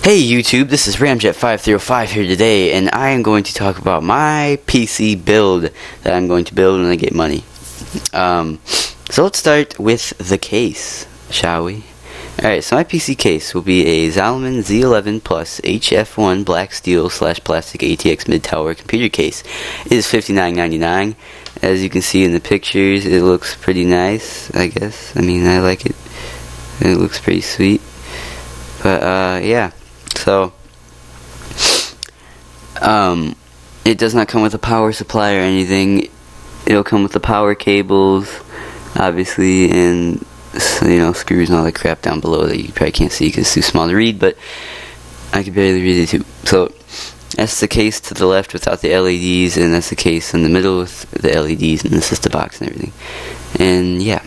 Hey YouTube, this is Ramjet5305 here today, and I am going to talk about my PC build that I'm going to build when I get money. So let's start with the case, shall we? Alright, so my PC case will be a Zalman Z11 Plus HF1 black steel / plastic ATX mid-tower computer case. It is $59.99. As you can see in the pictures, it looks pretty nice, I guess. I mean, I like it. It looks pretty sweet. But, yeah. So, it does not come with a power supply or anything. It'll come with the power cables, obviously, and, you know, screws and all that crap down below that you probably can't see because it's too small to read, but I can barely read it too. So, that's the case to the left without the LEDs, and that's the case in the middle with the LEDs, and this is the box and everything. And, yeah.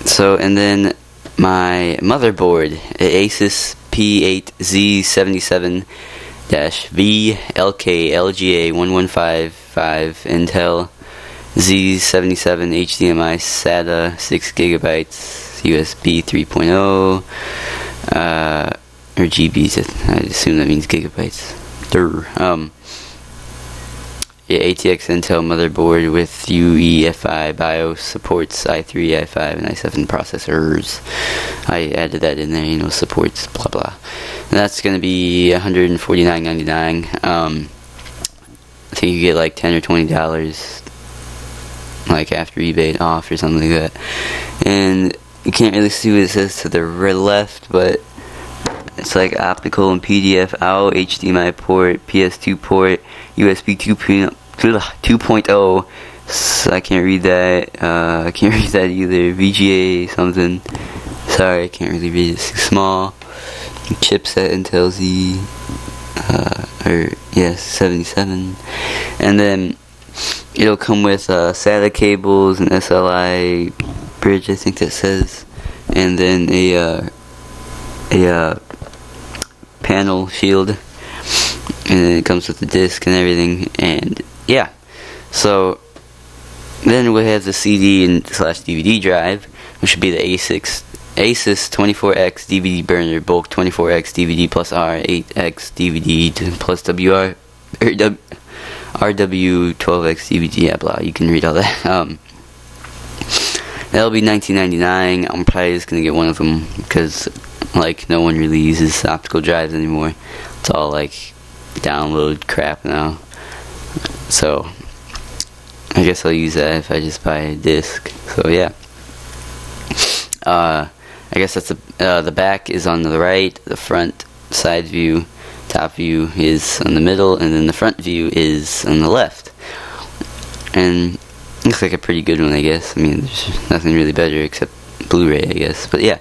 So, and then my motherboard, Asus P8Z77-V LK LGA1155 Intel Z77 HDMI SATA 6GB USB 3.0 or GBs, I assume that means gigabytes. Yeah, ATX Intel motherboard with UEFI BIOS, supports i3, i5, and i7 processors. I added that in there, you know, supports blah blah. And that's gonna be $149.99. I think you get like $10 or $20, like after eBay off or something like that. And you can't really see what it says to the left, but it's like optical and PDF out, HDMI port, PS2 port, USB 2.0. So I can't read that. I can't read that either. VGA something. Sorry, I can't really read it. It's too small. Chipset Intel Z. 77. And then it'll come with SATA cables and SLI bridge, I think that says, and then a panel shield, and then it comes with the disc and everything. And yeah, so then we have the CD and /DVD drive, which should be the Asus 24X DVD burner, bulk 24X DVD plus R, 8X DVD plus WR or RW 12X DVD. Yeah, blah. You can read all that. That'll be $19.99. I'm probably just gonna get one of them because, like, no one really uses optical drives anymore. It's all like download crap now. So I guess I'll use that if I just buy a disc. So yeah. I guess that's the back is on the right, the front side view, top view is on the middle, and then the front view is on the left. And looks like a pretty good one, I guess. I mean, there's nothing really better except Blu-ray, I guess. But yeah.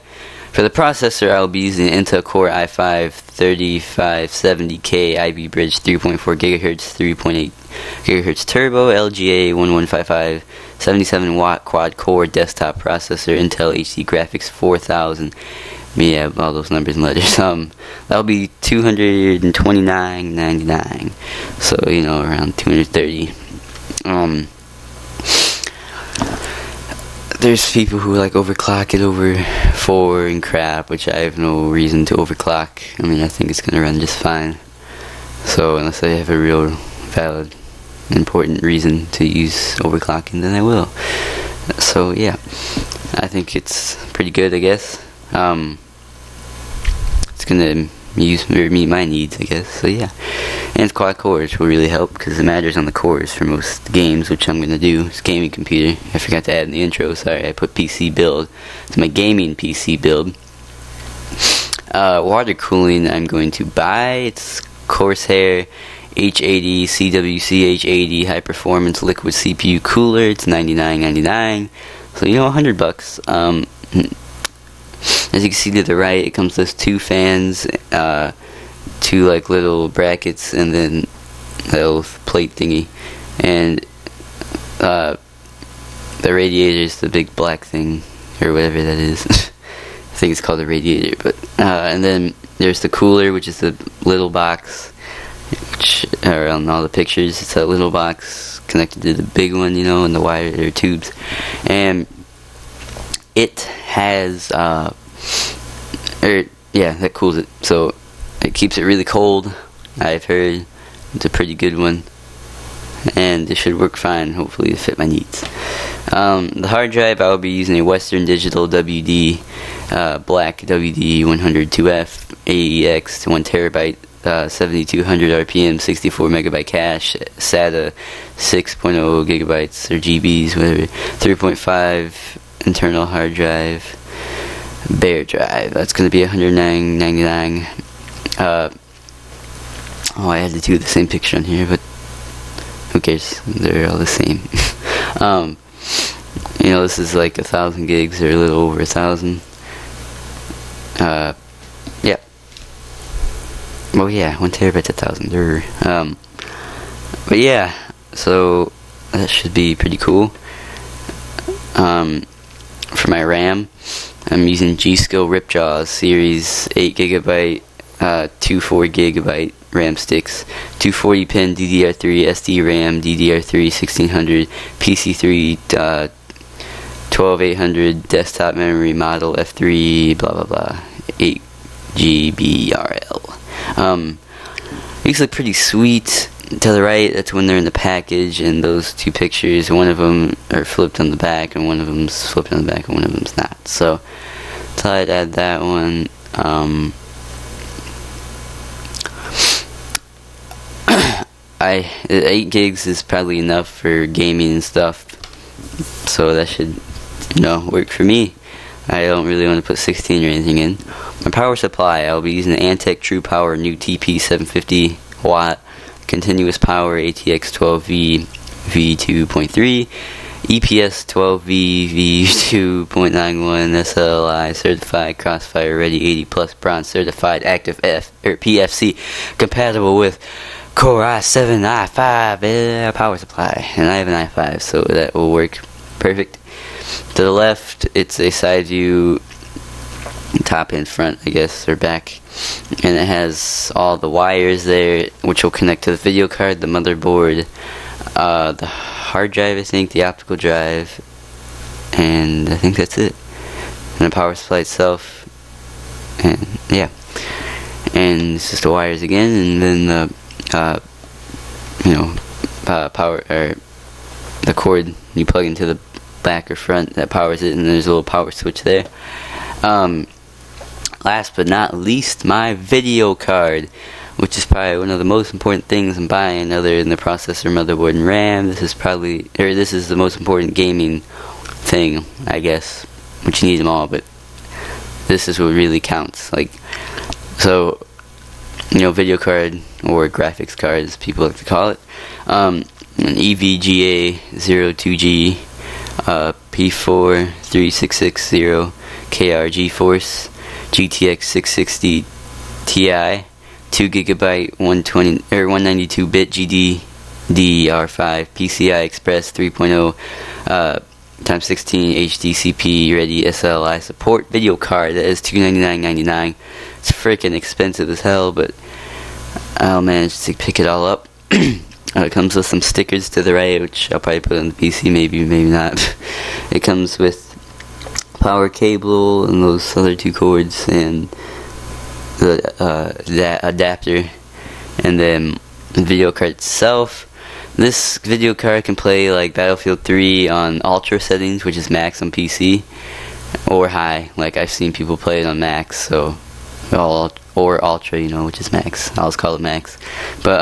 For the processor, I'll be using an Intel Core i5-3570K Ivy Bridge 3.4 GHz, 3.8 GHz Turbo, LGA 1155, 77-watt quad-core desktop processor, Intel HD Graphics 4000. Yeah, all those numbers and letters. That'll be $229.99. So, you know, around $230. There's people who like overclock it over 4 and crap, which I have no reason to overclock. I mean, I think it's gonna run just fine. So unless I have a real valid, important reason to use overclocking, then I will. So yeah, I think it's pretty good, I guess. It's gonna meet my needs, I guess. So yeah, and it's quad core, which will really help because it matters on the cores for most games, which I'm gonna do. It's gaming computer. I forgot to add in the intro. Sorry, I put PC build. It's my gaming PC build. Water cooling, I'm going to buy. It's Corsair H80 CWC H80 high performance liquid CPU cooler. It's $99.99. So you know, $100. As you can see to the right, it comes with 2 fans, 2 like little brackets, and then a little plate thingy, and the radiator is the big black thing, or whatever that is. I think it's called a radiator, but and then there's the cooler, which is the little box, which are on all the pictures. It's that little box connected to the big one, you know, and the wire or tubes, and it has that cools it. So it keeps it really cold. I've heard it's a pretty good one, and it should work fine, hopefully, to fit my needs. The hard drive, I will be using a Western Digital WD, black WD 102F AEX to 1 terabyte, 7200 RPM, 64 megabyte cache, SATA 6.0 gigabytes or GBs, whatever, 3.5 internal hard drive, bare drive. That's going to be $109.99. Oh, I had to do the same picture on here, but who cares? They're all the same. You know, this is like 1,000 gigs or a little over 1,000. Yeah. Well, yeah, 1 terabyte's 1,000. But yeah, so that should be pretty cool. For my RAM, I'm using G-Skill Ripjaws Series 8GB, 2 4GB RAM sticks, 240 pin DDR3 SD RAM, DDR3 1600, PC3 12800, desktop memory model F3, blah blah blah, 8GB RL. These look pretty sweet. To the right, that's when they're in the package, and those two pictures, one of them are flipped on the back, and one of them's flipped on the back, and one of them's not. So, thought I'd add that one. 8 gigs is probably enough for gaming and stuff, so that should, you know, work for me. I don't really want to put 16 or anything in. My power supply, I'll be using the Antec True Power new TP 750 watt continuous power ATX 12V V2.3 EPS 12V V2.91 SLI certified Crossfire Ready 80 Plus Bronze certified active PFC compatible with Core i7 i5 power supply, and I have an i5, so that will work perfect. To the left, it's a side view, top and front, I guess, or back, and it has all the wires there, which will connect to the video card, the motherboard, the hard drive, I think, the optical drive, and I think that's it. And the power supply itself, and yeah, and it's just the wires again, and then the power, or the cord you plug into the back or front that powers it, and there's a little power switch there. Last but not least, my video card, which is probably one of the most important things I'm buying other than the processor, motherboard, and RAM. This is the most important gaming thing, I guess, which you need them all, but this is what really counts. Like, so, you know, video card, or graphics card as people like to call it, an EVGA 02G P4 3660 KR GeForce GTX 660 Ti 2GB 192-bit GDDR5 PCI Express 3.0 x 16 HDCP ready SLI support video card. That is $299.99. It's freaking expensive as hell, but I'll manage to pick it all up. It comes with some stickers to the right, which I'll probably put on the PC, maybe not. It comes with power cable and those other 2 cords, and the adapter, and then the video card itself. This video card can play like Battlefield 3 on ultra settings, which is max on PC, or high, like I've seen people play it on max, so, or ultra, you know, which is max. I'll just call it max. But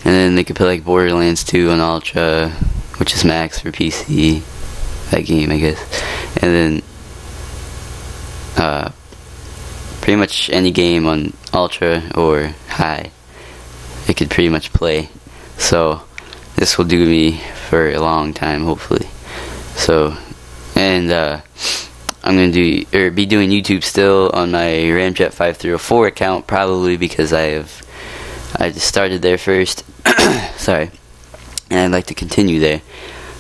and then they could play like Borderlands 2 on ultra, which is max for PC, that game, I guess. And then pretty much any game on ultra or high, it could pretty much play. So this will do me for a long time, hopefully. So, and I'm gonna be doing YouTube still on my Ramjet 5304 account, probably because I just started there first. Sorry, and I'd like to continue there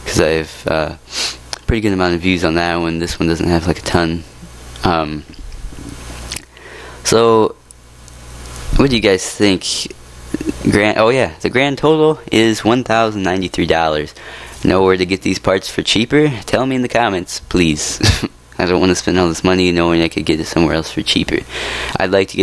because I have a pretty good amount of views on that one. This one doesn't have like a ton. So, what do you guys think? The grand total is $1,093. Know where to get these parts for cheaper? Tell me in the comments, please. I don't want to spend all this money knowing I could get it somewhere else for cheaper. I'd like to get